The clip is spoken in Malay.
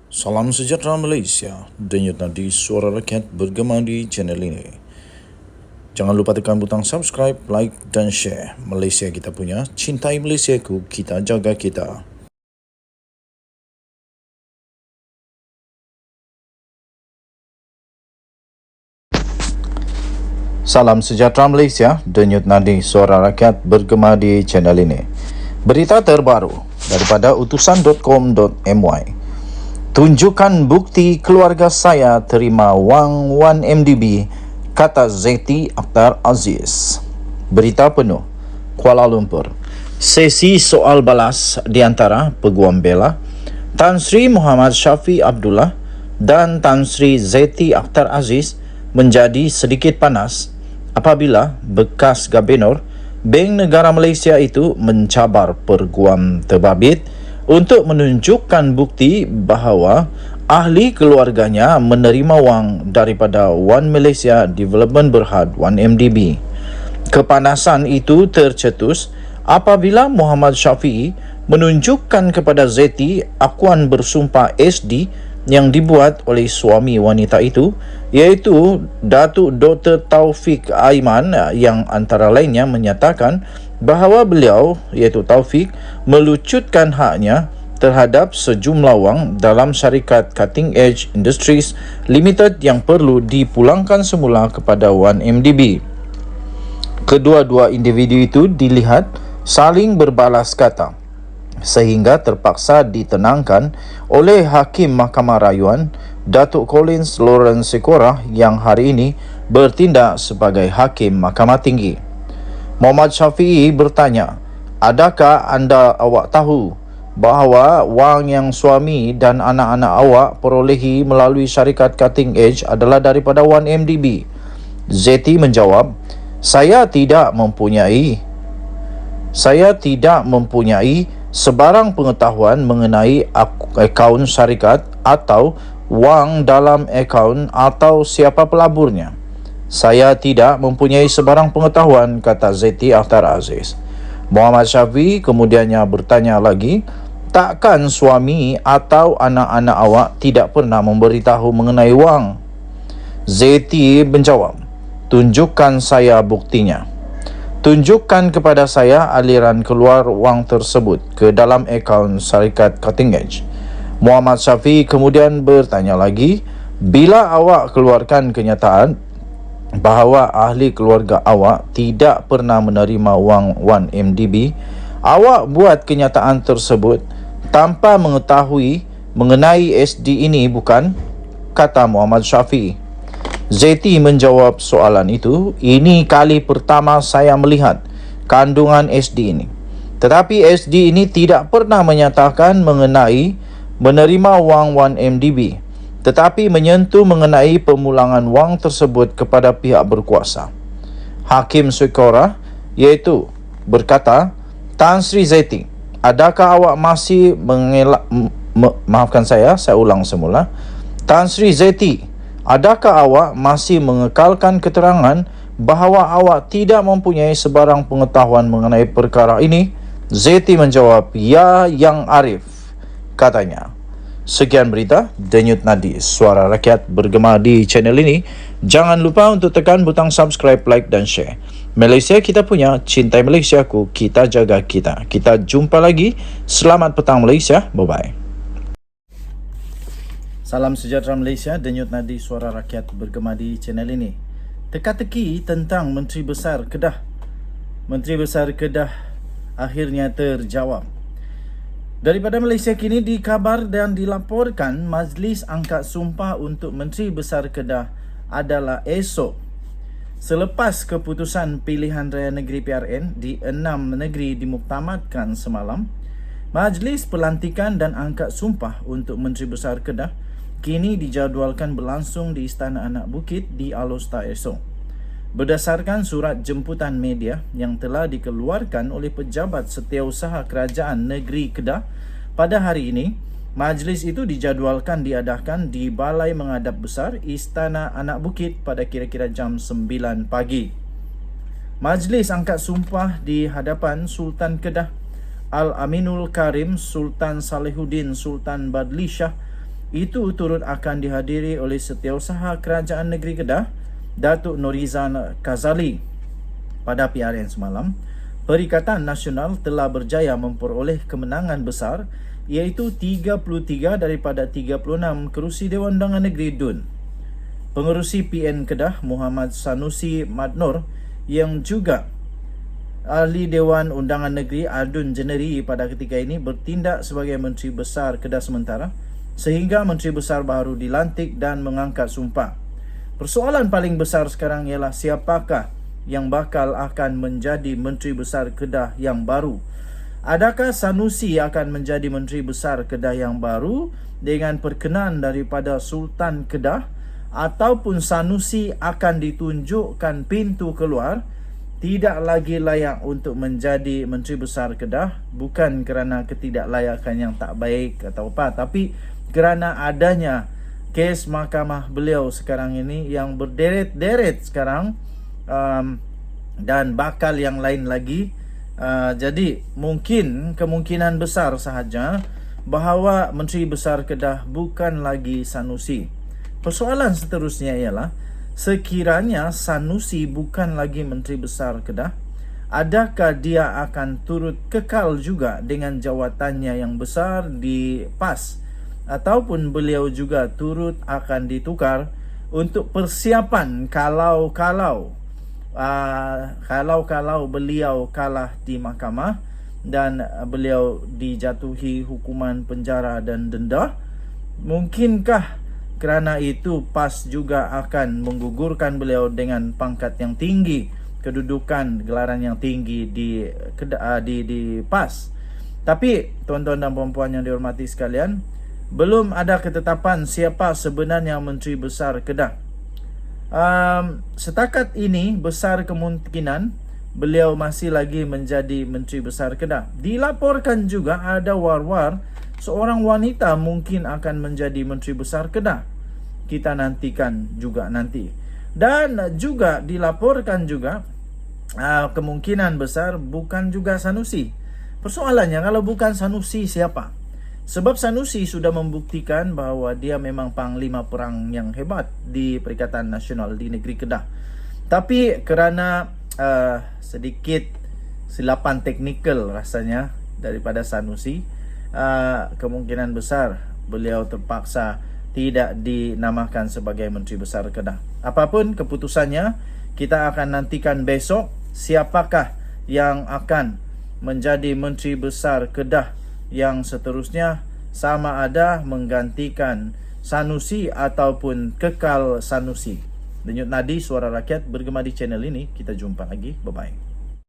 Salam sejahtera Malaysia, denyut nadi suara rakyat bergema di channel ini. Jangan lupa tekan butang subscribe, like dan share. Malaysia kita punya, cintai Malaysiaku, kita jaga kita. Salam sejahtera Malaysia, denyut nadi suara rakyat bergema di channel ini. Berita terbaru daripada utusan.com.my. Tunjukkan bukti keluarga saya terima wang 1MDB, kata Zeti Akhtar Aziz. Berita penuh, Kuala Lumpur. Sesi soal balas di antara Peguam Bela, Tan Sri Muhammad Syafi Abdullah dan Tan Sri Zeti Akhtar Aziz menjadi sedikit panas apabila bekas Gabenor Bank Negara Malaysia itu mencabar Peguam Terbabit untuk menunjukkan bukti bahawa ahli keluarganya menerima wang daripada One Malaysia Development Berhad 1MDB. Kepanasan itu tercetus apabila Muhammad Syafiee menunjukkan kepada Zeti akuan bersumpah SD yang dibuat oleh suami wanita itu, iaitu Datuk Dr. Taufik Aiman, yang antara lainnya menyatakan bahawa beliau, iaitu Taufik, melucutkan haknya terhadap sejumlah wang dalam syarikat Cutting Edge Industries Limited yang perlu dipulangkan semula kepada 1MDB. Kedua-dua individu itu dilihat saling berbalas kata sehingga terpaksa ditenangkan oleh Hakim Mahkamah Rayuan Datuk Collins Lawrence Sekorah yang hari ini bertindak sebagai Hakim Mahkamah Tinggi. Muhammad Syafiee bertanya, adakah awak tahu bahawa wang yang suami dan anak-anak awak perolehi melalui syarikat Cutting Edge adalah daripada 1MDB? Zeti menjawab, saya tidak mempunyai sebarang pengetahuan mengenai akaun syarikat atau wang dalam akaun atau siapa pelaburnya. Saya tidak mempunyai sebarang pengetahuan, kata Zeti Akhtar Aziz. Muhammad Syafiee kemudiannya bertanya lagi, takkan suami atau anak-anak awak tidak pernah memberitahu mengenai wang? Zeti menjawab, tunjukkan saya buktinya. Tunjukkan kepada saya aliran keluar wang tersebut ke dalam akaun syarikat Cutting Edge. Muhammad Syafiee kemudian bertanya lagi, bila awak keluarkan kenyataan bahawa ahli keluarga awak tidak pernah menerima wang 1MDB, awak buat kenyataan tersebut tanpa mengetahui mengenai SD ini, bukan? Kata Muhammad Syafiee. Zeti menjawab soalan itu, ini kali pertama saya melihat kandungan SD ini. Tetapi SD ini tidak pernah menyatakan mengenai menerima wang 1MDB, tetapi menyentuh mengenai pemulangan wang tersebut kepada pihak berkuasa. Hakim Sekorah iaitu berkata, Tan Sri Zeti, adakah awak masih maafkan saya ulang semula. Tan Sri Zeti, adakah awak masih mengekalkan keterangan bahawa awak tidak mempunyai sebarang pengetahuan mengenai perkara ini? Zeti menjawab, ya Yang Arif, katanya. Sekian berita Denyut Nadi Suara Rakyat bergema di channel ini. Jangan lupa untuk tekan butang subscribe, like dan share. Malaysia kita punya, cintai Malaysiaku, kita jaga kita. Kita jumpa lagi. Selamat petang Malaysia. Bye-bye. Salam sejahtera Malaysia, denyut nadi suara rakyat bergema di channel ini. Teka-teki tentang Menteri Besar Kedah. Menteri Besar Kedah akhirnya terjawab. Daripada Malaysia Kini dikabar dan dilaporkan majlis angkat sumpah untuk Menteri Besar Kedah adalah esok. Selepas keputusan pilihan raya negeri PRN di 6 negeri dimuktamadkan semalam, majlis pelantikan dan angkat sumpah untuk Menteri Besar Kedah kini dijadualkan berlangsung di Istana Anak Bukit di Alor Setar esok. Berdasarkan surat jemputan media yang telah dikeluarkan oleh Pejabat Setiausaha Kerajaan Negeri Kedah pada hari ini, majlis itu dijadualkan diadakan di Balai Mengadap Besar Istana Anak Bukit pada kira-kira jam 9 pagi. Majlis angkat sumpah di hadapan Sultan Kedah Al-Aminul Karim Sultan Salihuddin Sultan Badli Shah Itu turut akan dihadiri oleh Setiausaha Kerajaan Negeri Kedah, Datuk Norizan Kazali. Pada PRN semalam, Perikatan Nasional telah berjaya memperoleh kemenangan besar, iaitu 33 daripada 36 kerusi Dewan Undangan Negeri DUN. Pengerusi PN Kedah, Muhammad Sanusi Madnor, yang juga Ahli Dewan Undangan Negeri Adun Jeneri pada ketika ini, bertindak sebagai Menteri Besar Kedah sementara sehingga Menteri Besar baru dilantik dan mengangkat sumpah. Persoalan paling besar sekarang ialah siapakah yang bakal akan menjadi Menteri Besar Kedah yang baru. Adakah Sanusi akan menjadi Menteri Besar Kedah yang baru dengan perkenan daripada Sultan Kedah, ataupun Sanusi akan ditunjukkan pintu keluar, tidak lagi layak untuk menjadi Menteri Besar Kedah, bukan kerana ketidaklayakan yang tak baik atau apa, tapi kerana adanya kes mahkamah beliau sekarang ini yang berderet-deret sekarang, dan bakal yang lain lagi. Jadi mungkin kemungkinan besar sahaja bahawa Menteri Besar Kedah bukan lagi Sanusi. Persoalan seterusnya ialah, sekiranya Sanusi bukan lagi Menteri Besar Kedah, adakah dia akan turut kekal juga dengan jawatannya yang besar di PAS, ataupun beliau juga turut akan ditukar untuk persiapan kalau beliau kalah di mahkamah dan beliau dijatuhi hukuman penjara dan denda. Mungkinkah kerana itu PAS juga akan menggugurkan beliau dengan pangkat yang tinggi, kedudukan gelaran yang tinggi di PAS. Tapi tuan-tuan dan puan-puan yang dihormati sekalian, belum ada ketetapan siapa sebenarnya Menteri Besar Kedah. Setakat ini besar kemungkinan beliau masih lagi menjadi Menteri Besar Kedah. Dilaporkan juga ada war-war seorang wanita mungkin akan menjadi Menteri Besar Kedah. Kita nantikan juga nanti. Dan juga dilaporkan juga kemungkinan besar bukan juga Sanusi. Persoalannya, kalau bukan Sanusi, siapa? Sebab Sanusi sudah membuktikan bahawa dia memang panglima perang yang hebat di Perikatan Nasional di negeri Kedah. Tapi kerana sedikit silapan teknikal rasanya daripada Sanusi, kemungkinan besar beliau terpaksa tidak dinamakan sebagai Menteri Besar Kedah. Apapun keputusannya, kita akan nantikan besok siapakah yang akan menjadi Menteri Besar Kedah yang seterusnya, sama ada menggantikan Sanusi ataupun kekal Sanusi. Denyut nadi suara rakyat bergema di channel ini. Kita jumpa lagi. Bye-bye.